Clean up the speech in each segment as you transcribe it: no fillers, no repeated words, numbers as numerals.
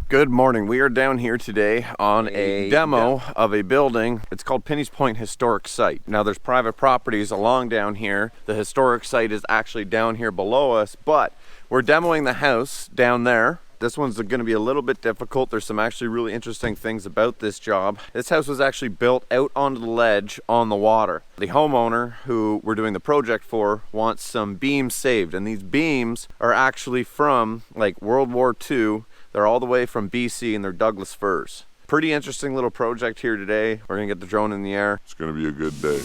Good morning. We are down here today on a demo of a building. It's called Pinneys Point Historic Site. Now there's private properties along down here. The historic site is actually down here below us, but we're demoing the house down there. This one's going to be a little bit difficult. There's some actually really interesting things about this job. This house was actually built out onto the ledge on the water. The homeowner who we're doing the project for wants some beams saved, and these beams are actually from like World War II. They're all the way from BC and they're Douglas firs. Pretty interesting little project here today. We're gonna get the drone in the air. It's gonna be a good day.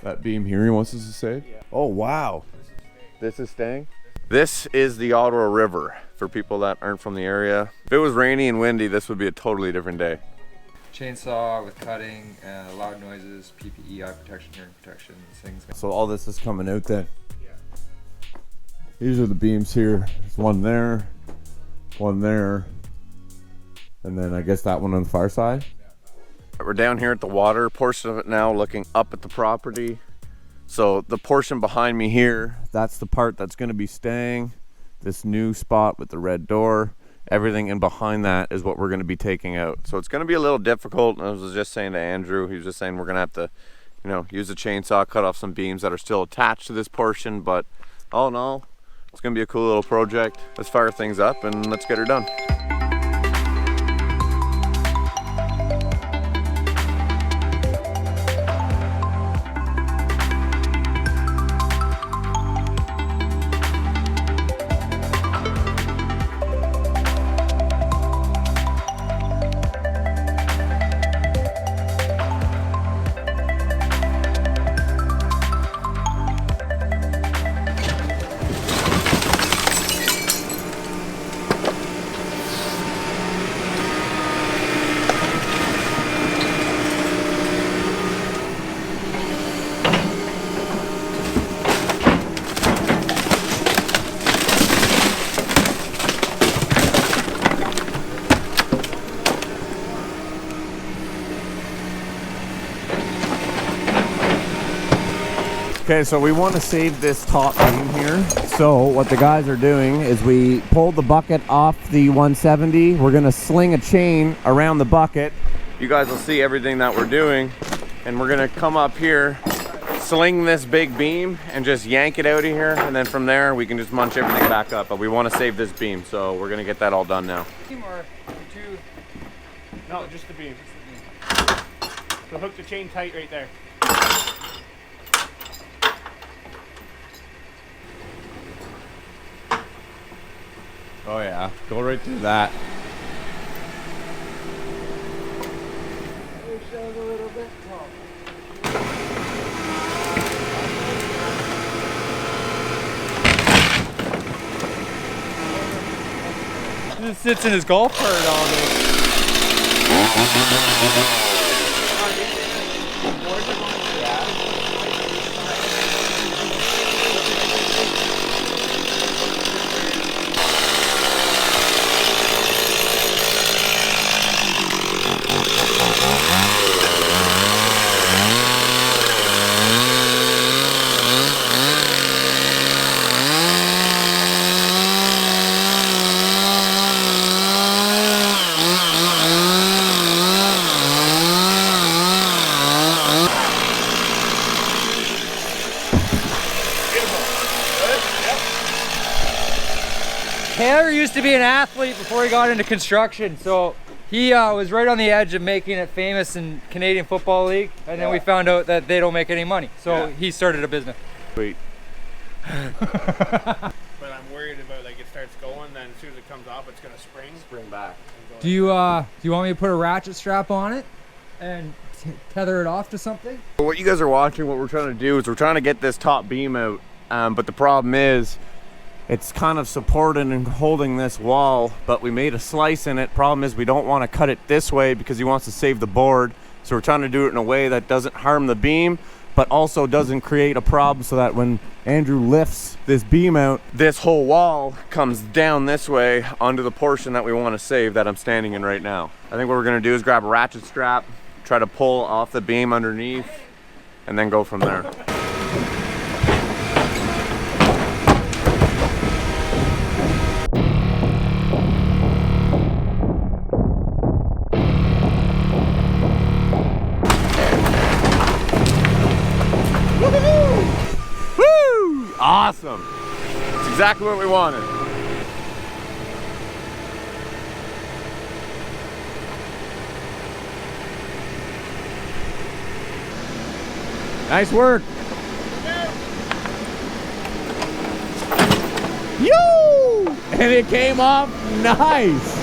That beam here he wants us to save? Yeah. Oh wow. This is staying? This is the Ottawa River for people that aren't from the area. If it was rainy and windy, this would be a totally different day. Chainsaw with cutting, loud noises, PPE, eye protection, hearing protection, things. So all this is coming out then? Yeah. These are the beams here. There's one there, and then I guess that one on the far side. We're down here at the water portion of it now, looking up at the property. So the portion behind me here, that's the part that's going to be staying. This new spot with the red door. Everything in behind that is what we're going to be taking out. So it's going to be a little difficult. I was just saying to Andrew, he was just saying we're going to have to, use a chainsaw, cut off some beams that are still attached to this portion. But all in all, it's going to be a cool little project. Let's fire things up and let's get her done. Okay, so we want to save this top beam here. So what the guys are doing is we pulled the bucket off the 170. We're gonna sling a chain around the bucket. You guys will see everything that we're doing. And we're gonna come up here, sling this big beam and just yank it out of here. And then from there, we can just munch everything back up. But we want to save this beam, so we're gonna get that all done now. Or two? No, just the beam. So hook the chain tight right there. Oh yeah, go right through that. He just sits in his golf cart all day. Taylor used to be an athlete before he got into construction, so he was right on the edge of making it famous in Canadian Football League, and then we found out that they don't make any money, so he started a business. Sweet. But I'm worried about like it starts going, then as soon as it comes off, it's gonna spring back. Do you want me to put a ratchet strap on it and tether it off to something? What you guys are watching, what we're trying to do is we're trying to get this top beam out, but the problem is it's kind of supporting and holding this wall, but we made a slice in it. Problem is we don't want to cut it this way because he wants to save the board. So we're trying to do it in a way that doesn't harm the beam, but also doesn't create a problem so that when Andrew lifts this beam out, this whole wall comes down this way onto the portion that we want to save that I'm standing in right now. I think what we're going to do is grab a ratchet strap, try to pull off the beam underneath, and then go from there. Woo! Awesome. It's exactly what we wanted. Nice work. Yoo! And it came off nice.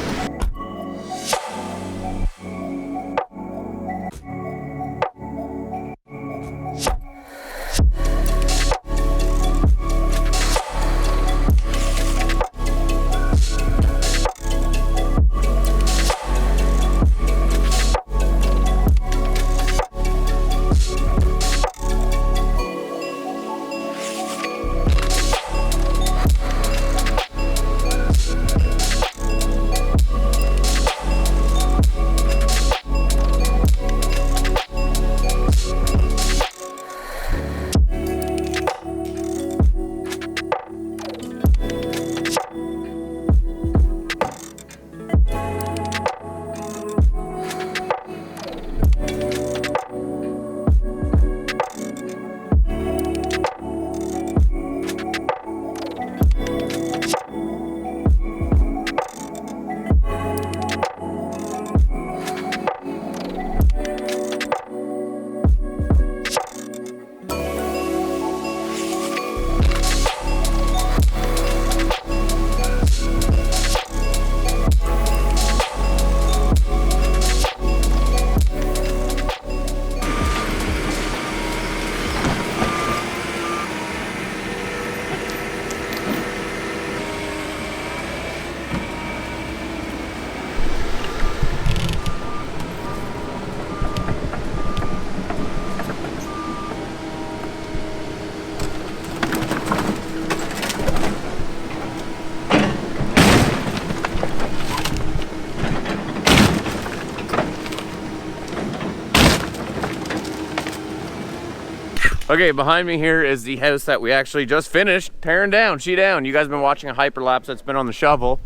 Okay, behind me here is the house that we actually just finished tearing down, sheet down. You guys have been watching a hyperlapse that's been on the shovel.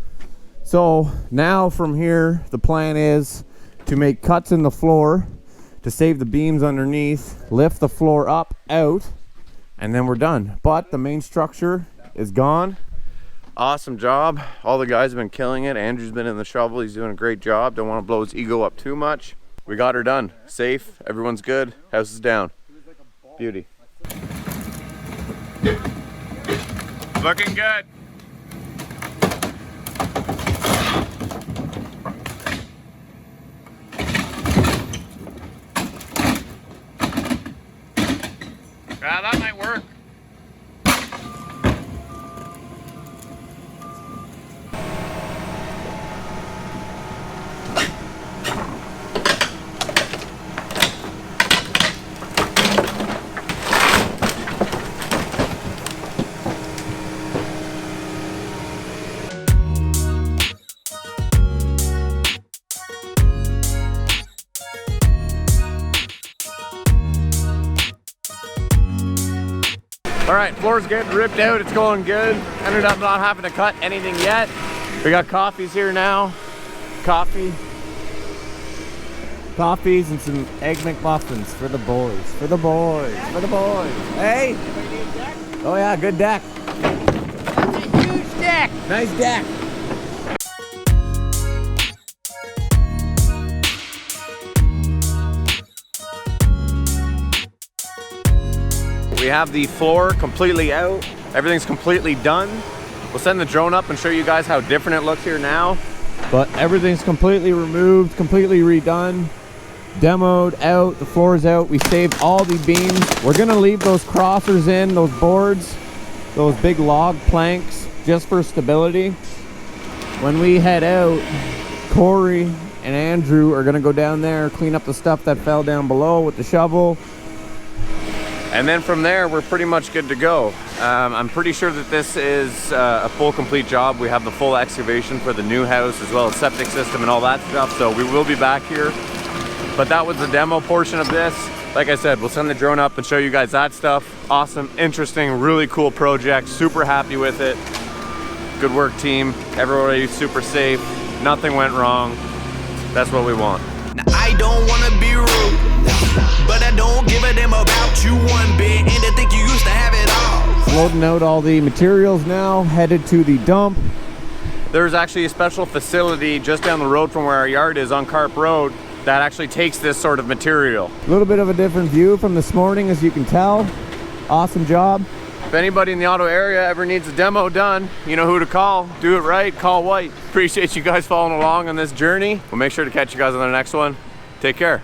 So now from here, the plan is to make cuts in the floor to save the beams underneath, lift the floor up, out, and then we're done. But the main structure is gone. Awesome job. All the guys have been killing it. Andrew's been in the shovel. He's doing a great job. Don't want to blow his ego up too much. We got her done. Safe. Everyone's good. House is down. Beauty. Looking good. That might work. All right, floor's getting ripped out. It's going good. Ended up not having to cut anything yet. We got coffees here now. Coffees and some egg McMuffins for the boys. For the boys. For the boys. Hey! Oh yeah, good deck. That's a huge deck. Nice deck. We have the floor completely out. Everything's completely done. We'll send the drone up and show you guys how different it looks here now. But everything's completely removed, completely redone, demoed out, the floor's out. We saved all the beams. We're gonna leave those crossers in, those boards, those big log planks, just for stability. When we head out, Corey and Andrew are gonna go down there, clean up the stuff that fell down below with the shovel. And then from there, we're pretty much good to go. I'm pretty sure that this is a full complete job. We have the full excavation for the new house as well as septic system and all that stuff. So we will be back here. But that was the demo portion of this. like I said, we'll send the drone up and show you guys that stuff. Awesome, interesting, really cool project. Super happy with it. Good work, team. Everybody's super safe. Nothing went wrong. That's what we want. Now, I don't wanna be rude, but I don't give a damn about you one bit, and to think you used to have it all. Loading out all the materials now, headed to the dump. There's actually a special facility just down the road from where our yard is on Carp Road that actually takes this sort of material. A little bit of a different view from this morning, as you can tell. Awesome job. If anybody in the auto area ever needs a demo done, you know who to call. Do it right, call White. Appreciate you guys following along on this journey. We'll make sure to catch you guys on the next one. Take care.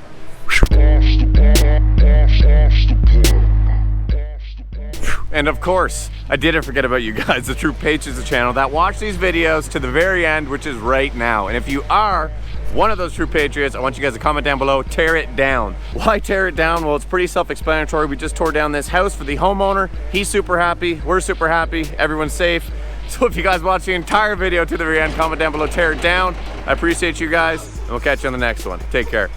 And of course, I didn't forget about you guys, the true patrons of the channel that watch these videos to the very end, which is right now. And if you are one of those true patriots, I want you guys to comment down below, tear it down. Why tear it down? Well, it's pretty self-explanatory. We just tore down this house for the homeowner. He's super happy, we're super happy, everyone's safe. So if you guys watch the entire video to the very end, comment down below, tear it down. I appreciate you guys, and we'll catch you on the next one. Take care.